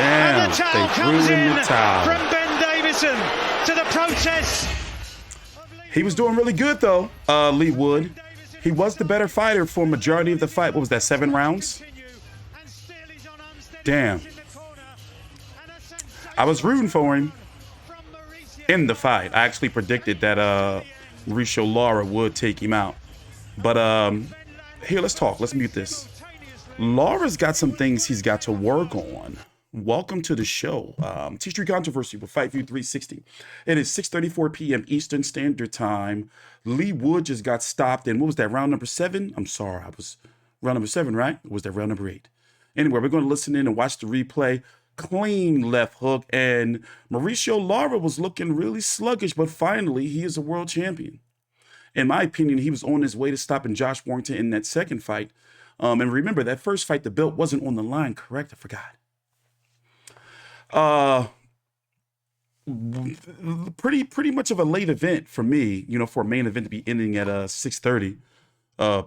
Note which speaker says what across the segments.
Speaker 1: Damn,
Speaker 2: and the towel
Speaker 1: they
Speaker 2: comes
Speaker 1: threw
Speaker 2: in
Speaker 1: the towel.
Speaker 2: from Ben Davison to the protest.
Speaker 1: He was doing really good though, Leigh Wood. He was the better fighter for majority of the fight. What was that, 7 rounds? Damn. I was rooting for him in the fight. I actually predicted that Mauricio Lara would take him out. But here, let's talk. Let's mute this. Lara's got some things he's got to work on. Welcome to the show. TstreeT Controversy with Fight View 360. It is 6:34 p.m. Eastern Standard Time. Leigh Wood just got stopped in, what was that, round number 7? I'm sorry, I was round number 7, right? Or was that round number 8? Anyway, we're going to listen in and watch the replay. Clean left hook, and Mauricio Lara was looking really sluggish, but finally, he is a world champion. In my opinion, he was on his way to stopping Josh Warrington in that second fight. And remember, that first fight, the belt wasn't on the line, correct? I forgot. Pretty much of a late event for me, you know, for a main event to be ending at 6:30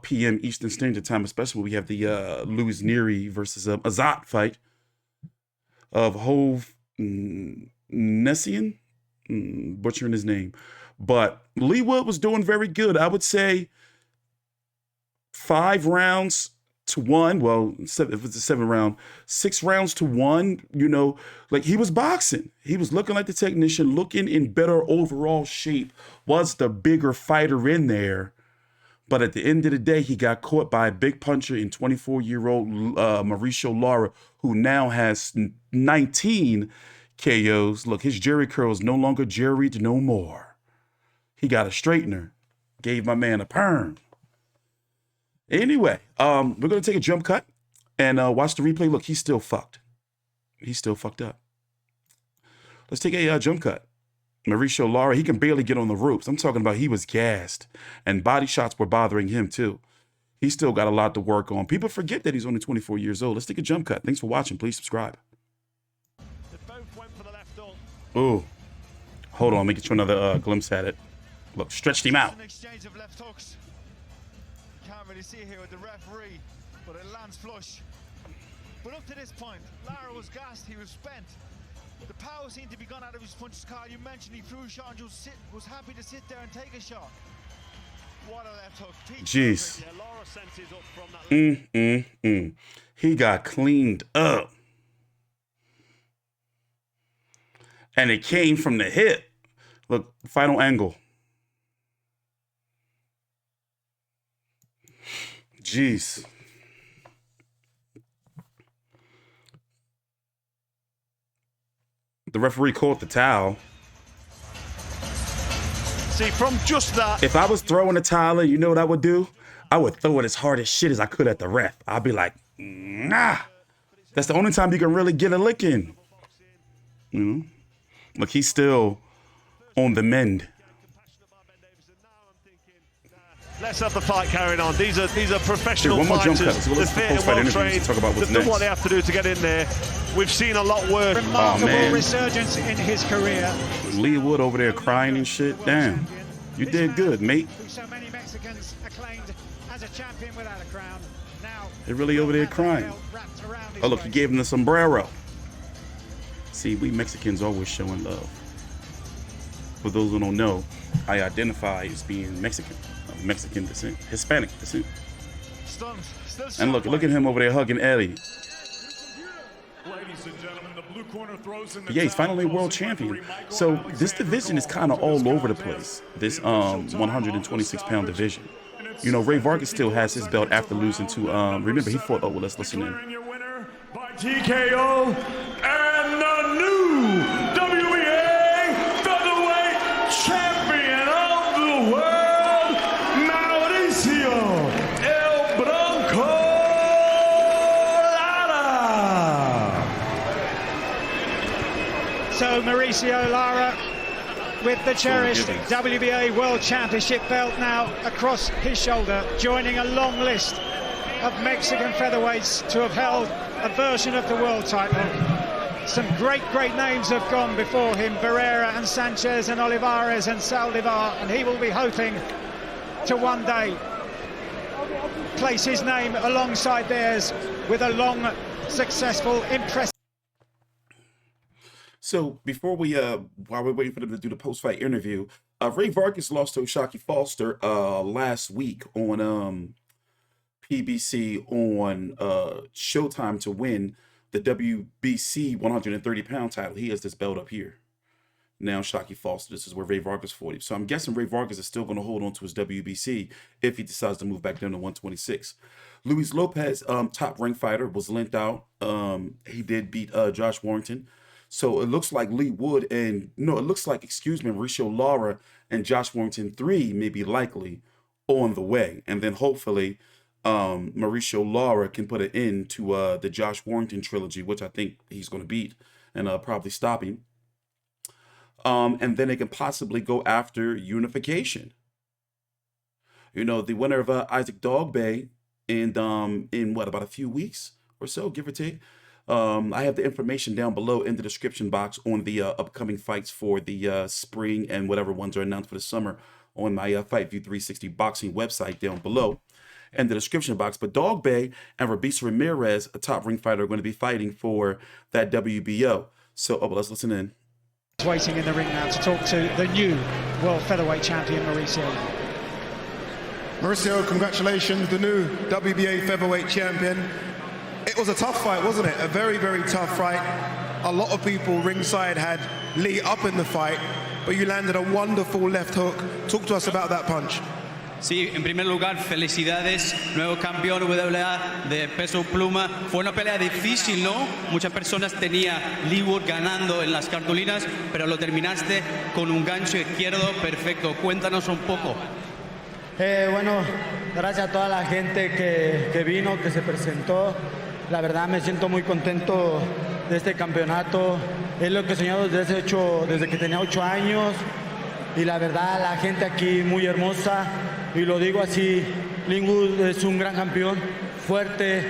Speaker 1: p.m. Eastern Standard Time, especially when we have the Louis Neary versus Azat fight of Hove Nessian, butchering his name. But Leigh Wood was doing very good. I would say 5 rounds to 1. Well, if it's a 7 round, 6 rounds to 1, you know, like he was boxing. He was looking like the technician, looking in better overall shape, was the bigger fighter in there. But at the end of the day, he got caught by a big puncher in 24-year-old Mauricio Lara, who now has 19 KOs. Look, his jerry curl is no longer jerried no more. He got a straightener, gave my man a perm. Anyway, we're going to take a jump cut and watch the replay. Look, he's still fucked. He's still fucked up. Let's take a jump cut. Mauricio Lara, he can barely get on the ropes. I'm talking about he was gassed, and body shots were bothering him too. He's still got a lot to work on. People forget that he's only 24 years old. Let's take a jump cut. Thanks for watching. Please subscribe. Ooh. Hold on. Let me get you another glimpse at it. Look, stretched him out.
Speaker 3: Exchange of left hooks. Can't really see here with the referee, but it lands flush. But up to this point, Lara was gassed, he was spent. The power seemed to be gone out of his punches. Carl, you mentioned he threw a shot and just was happy to sit there and take a shot. What a left hook.
Speaker 1: Jeez. He got cleaned up. And it came from the hip. Look, final angle. Jeez. The referee caught the towel.
Speaker 3: See, from just that.
Speaker 1: If I was throwing a towel in, you know what I would do? I would throw it as hard as shit as I could at the ref. I'd be like, nah. That's the only time you can really get a lick in. You know? Look, he's still on the mend.
Speaker 4: Let's have the fight carrying on. These are professional
Speaker 1: one more
Speaker 4: fighters.
Speaker 1: jump cut. So let's
Speaker 4: They're fit and well trained.
Speaker 1: Talk about what's
Speaker 4: They've done what
Speaker 1: next.
Speaker 4: they have to do to get in there. We've seen a lot worse.
Speaker 2: Remarkable resurgence in his career.
Speaker 1: Leigh Wood over there crying and shit. Damn, you did good, mate.
Speaker 2: So many Mexicans acclaimed as a champion without a crown. Now
Speaker 1: They're really over there crying. Oh, look, he gave him the sombrero. See, we Mexicans always showing love. For those who don't know, I identify as being Mexican, of Mexican descent, Hispanic descent. And look at him over there hugging Ellie.
Speaker 5: Ladies and gentlemen, the blue corner throws in the
Speaker 1: Yeah, he's finally a world champion. So this division is kind of all over the place. This 126-pound division. You know, Ray Vargas still has his belt after losing to remember he fought. Oh, well, let's listen in.
Speaker 5: your winner by TKO and the new WBA featherweight champion of the world, Mauricio El Bronco Lara.
Speaker 2: So Mauricio Lara with the cherished WBA World Championship belt now across his shoulder, joining a long list of Mexican featherweights to have held a version of the world title. Some great names have gone before him, Barrera and Sanchez and Olivares and Saldivar, and he will be hoping to one day place his name alongside theirs with a long, successful, impressive.
Speaker 1: So before we while we're waiting for them to do the post-fight interview, Ray Vargas lost to O'Shaquie Foster last week on PBC on Showtime to win the WBC 130-pound title. He has this belt up here. Now O'Shaquie Foster, this is where Ray Vargas fought him. So I'm guessing Ray Vargas is still going to hold on to his WBC if he decides to move back down to 126. Luis Lopez, top ranked fighter, was linked out. He did beat Josh Warrington. So it looks like Mauricio Lara and Josh Warrington 3 may be likely on the way. And then hopefully Mauricio Lara can put an end to the Josh Warrington trilogy, which I think he's going to beat and probably stop him. And then they can possibly go after unification. You know, the winner of Isaac Dogbay in about a few weeks or so, give or take. I have the information down below in the description box on the upcoming fights for the spring and whatever ones are announced for the summer on my Fight View 360 boxing website down below in the description box. But Dogbay and Rabisa Ramirez, a top ring fighter, are going to be fighting for that WBO. So, let's listen in.
Speaker 2: Waiting in the ring now to talk to the new world featherweight champion, Mauricio.
Speaker 6: Mauricio, congratulations, the new WBA featherweight champion. It was a tough fight, wasn't it? A very, very tough fight. A lot of people ringside had Leigh up in the fight, but you landed a wonderful left hook. Talk to us about that punch.
Speaker 7: Sí, en primer lugar, felicidades, nuevo campeón WA de peso pluma. Fue una pelea difícil, ¿no? Muchas personas tenía Leigh ganando en las cartulinas, pero lo terminaste con un gancho izquierdo perfecto. Cuéntanos un poco.
Speaker 8: Bueno, gracias a toda la gente que vino, que se presentó. La verdad me siento muy contento de este campeonato. Es lo que he soñado desde que tenía 8 años. Y la verdad, la gente aquí muy hermosa. Y lo digo así, Leigh es un gran campeón, fuerte,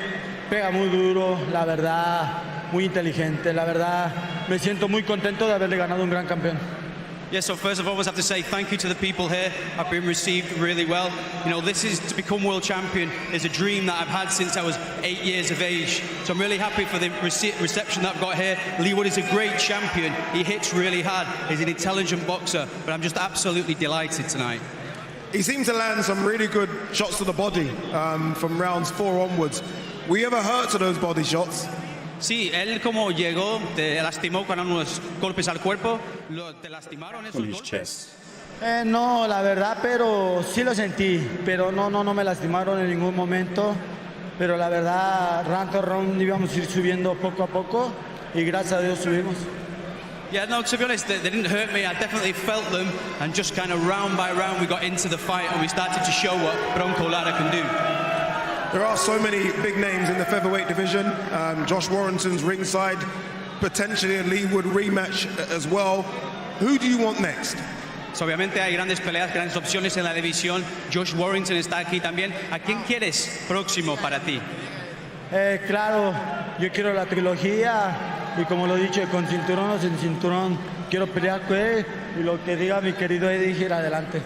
Speaker 8: pega muy duro, la verdad, muy inteligente. La verdad, me siento muy contento de haberle ganado un gran campeón.
Speaker 7: Yes, so first of all, I have to say thank you to the people here. I've been received really well. You know, this is to become world champion is a dream that I've had since I was 8 years of age. So I'm really happy for the reception that I've got here. Leigh is a great champion. He hits really hard. He's an intelligent boxer, but I'm just absolutely delighted tonight.
Speaker 6: He seemed to land some really good shots to the body from rounds 4 onwards. Were you ever hurt to those body shots?
Speaker 7: Sí, él como llegó, te lastimó con unos golpes al cuerpo. ¿Te lastimaron esos golpes?
Speaker 8: No, la verdad, pero sí lo sentí. Pero no me lastimaron en ningún momento. Pero la verdad, round to round íbamos a ir subiendo poco a poco. Y gracias a Dios subimos.
Speaker 7: Yeah, no, to be honest, they didn't hurt me. I definitely felt them. And just kind of round by round, we got into the fight and we started to show what Bronco Lara can do.
Speaker 6: There are so many big names in the featherweight division. Josh Warrington's ringside, potentially a Leigh rematch as well. Who do you want next?
Speaker 7: So, obviamente hay grandes peleas, grandes opciones en la división. Josh Warrington está aquí también. ¿A quién quieres próximo para ti?
Speaker 8: Claro, yo quiero la trilogía y como lo he dicho, con cinturón o sin cinturón, quiero pelear con él y lo que diga mi querido Eddie, gira adelante.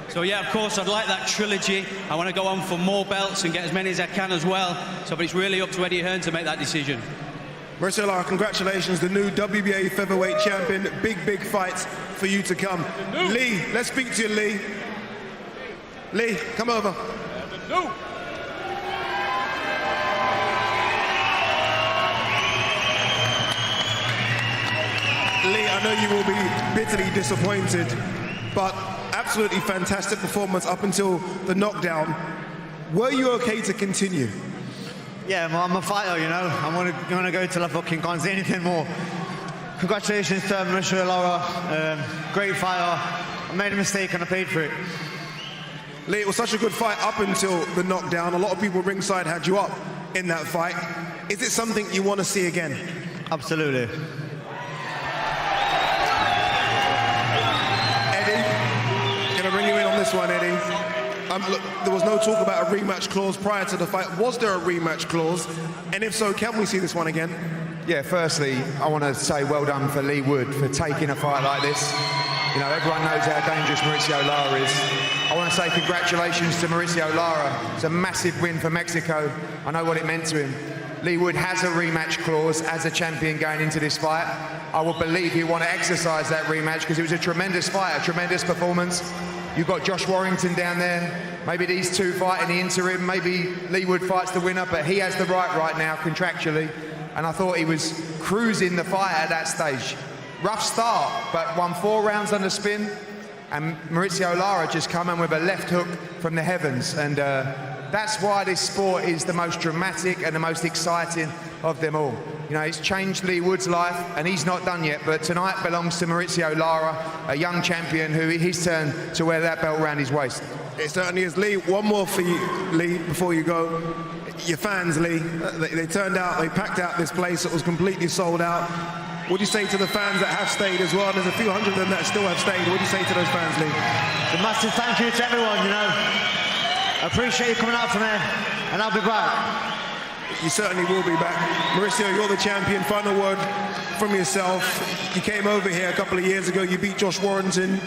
Speaker 7: So yeah, of course, I'd like that trilogy. I want to go on for more belts and get as many as I can as well. So, but it's really up to Eddie Hearn to make that decision.
Speaker 6: Mauricio Lara, congratulations, the new WBA featherweight champion. Big fights for you to come. Leigh, let's speak to you, Leigh. Leigh, come over. Leigh, I know you will be bitterly disappointed, but absolutely fantastic performance up until the knockdown. Were you okay to continue?
Speaker 9: Yeah, well, I'm a fighter, you know. I'm gonna go till I fucking can't say anything more. Congratulations to Mauricio Lara, great fighter. I made a mistake and I paid for it.
Speaker 6: Leigh, it was such a good fight up until the knockdown. A lot of people ringside had you up in that fight. Is it something you want to see again?
Speaker 9: Absolutely.
Speaker 6: Bring you in on this one, Eddie. Look, there was no talk about a rematch clause prior to the fight. Was there a rematch clause? And if so, can we see this one again?
Speaker 10: Yeah, firstly, I want to say well done for Leigh for taking a fight like this. You know, everyone knows how dangerous Mauricio Lara is. I want to say congratulations to Mauricio Lara. It's a massive win for Mexico. I know what it meant to him. Leigh Wood has a rematch clause as a champion going into this fight. I would believe he'll want to exercise that rematch because it was a tremendous fight, a tremendous performance. You've got Josh Warrington down there. Maybe these two fight in the interim. Maybe Leigh Wood fights the winner, but he has the right now contractually. And I thought he was cruising the fight at that stage. Rough start, but won 4 rounds on the spin. And Maurizio Lara just come in with a left hook from the heavens. And that's why this sport is the most dramatic and the most exciting of them all. You know, it's changed Leigh Wood's life, and he's not done yet. But tonight belongs to Maurizio Lara, a young champion who his turn to wear that belt around his waist.
Speaker 6: It certainly is. Leigh, one more for you, Leigh, before you go. Your fans, Leigh, they turned out, they packed out this place. It was completely sold out. What do you say to the fans that have stayed as well? There's a few hundred of them that still have stayed. What do you say to those fans, Leigh?
Speaker 9: A massive thank you to everyone, you know. I appreciate you coming out for me, and I'll be back.
Speaker 6: You certainly will be back. Maurizio, you're the champion. Final word from yourself. You came over here a couple of years ago. You beat Josh Warrington.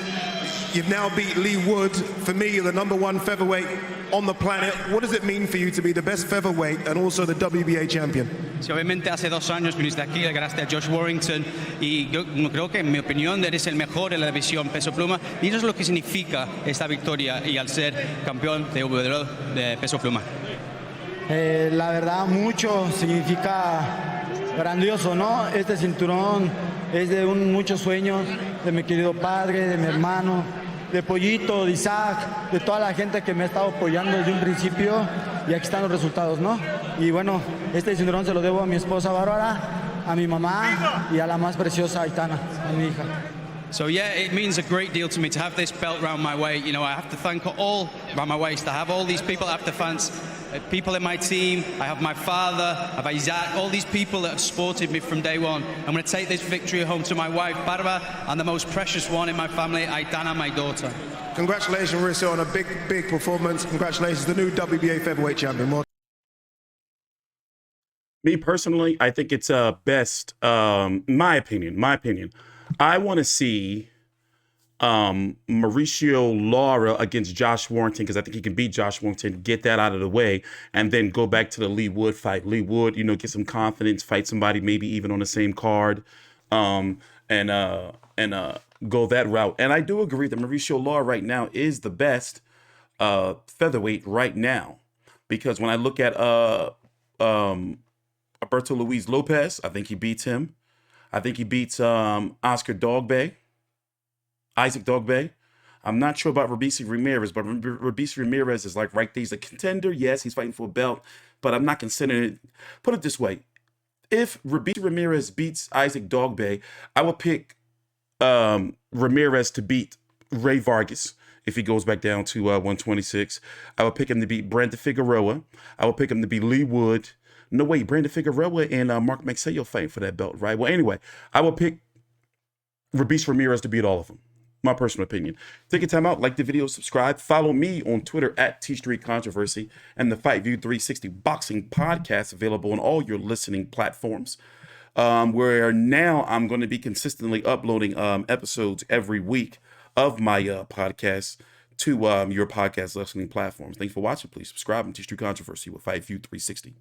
Speaker 6: You've now beat Leigh Wood. For me, you're the #1 featherweight on the planet. What does it mean for you to be the best featherweight and also the WBA champion?
Speaker 7: Sí, obviamente hace 2 años viniste aquí, le ganaste a Josh Warrington y yo creo que en mi opinión eres el mejor en la división peso pluma y eso es lo que significa esta victoria y al ser campeón de WBO de peso pluma.
Speaker 8: La verdad, mucho significa grandioso, ¿no? Este cinturón es de muchos sueños, de mi querido padre, de mi hermano, de Pollito, de Isaac, de toda la gente que me ha estado apoyando desde un principio y aquí están los resultados, ¿no? Y bueno, este cinturón se lo debo a mi esposa Bárbara, a mi mamá y a la más preciosa Aitana, a mi hija.
Speaker 7: So yeah, it means a great deal to me to have this belt round my waist. You know, I have to thank all around my waist. I have all these people, I have the fans, people in my team. I have my father, I have Isaac, all these people that have supported me from day one. I'm going to take this victory home to my wife, Barbara, and the most precious one in my family, Aitana, my daughter.
Speaker 6: Congratulations, Maurizio, on a big performance. Congratulations, the new WBA featherweight champion.
Speaker 1: Me personally, I think it's best, my opinion. I want to see Maurizio Lara against Josh Warrington because I think he can beat Josh Warrington, get that out of the way, and then go back to the Leigh Wood fight. Leigh Wood, you know, get some confidence, fight somebody maybe even on the same card, and go that route. And I do agree that Maurizio Lara right now is the best featherweight right now because when I look at Alberto Luis Lopez, I think he beats him. I think he beats Isaac Dogboe. I'm not sure about Robeisy Ramirez, but Robeisy Ramirez is like right there. He's a contender. Yes, he's fighting for a belt, but I'm not considering it. Put it this way. If Robeisy Ramirez beats Isaac Dogboe, I would pick Ramirez to beat Ray Vargas if he goes back down to 126. I would pick him to beat Brandon Figueroa. I would pick him to beat Leigh Wood. No, wait, Brandon Figueroa and Mark Maxwell fighting for that belt, right? Well, anyway, I will pick Robeisy Ramirez to beat all of them. My personal opinion. Take a time out, like the video, subscribe. Follow me on Twitter at TstreeT Controversy and the Fight View 360 Boxing Podcast available on all your listening platforms. Where now I'm going to be consistently uploading episodes every week of my podcast to your podcast listening platforms. Thanks for watching. Please subscribe and TstreeT Controversy with Fight View 360.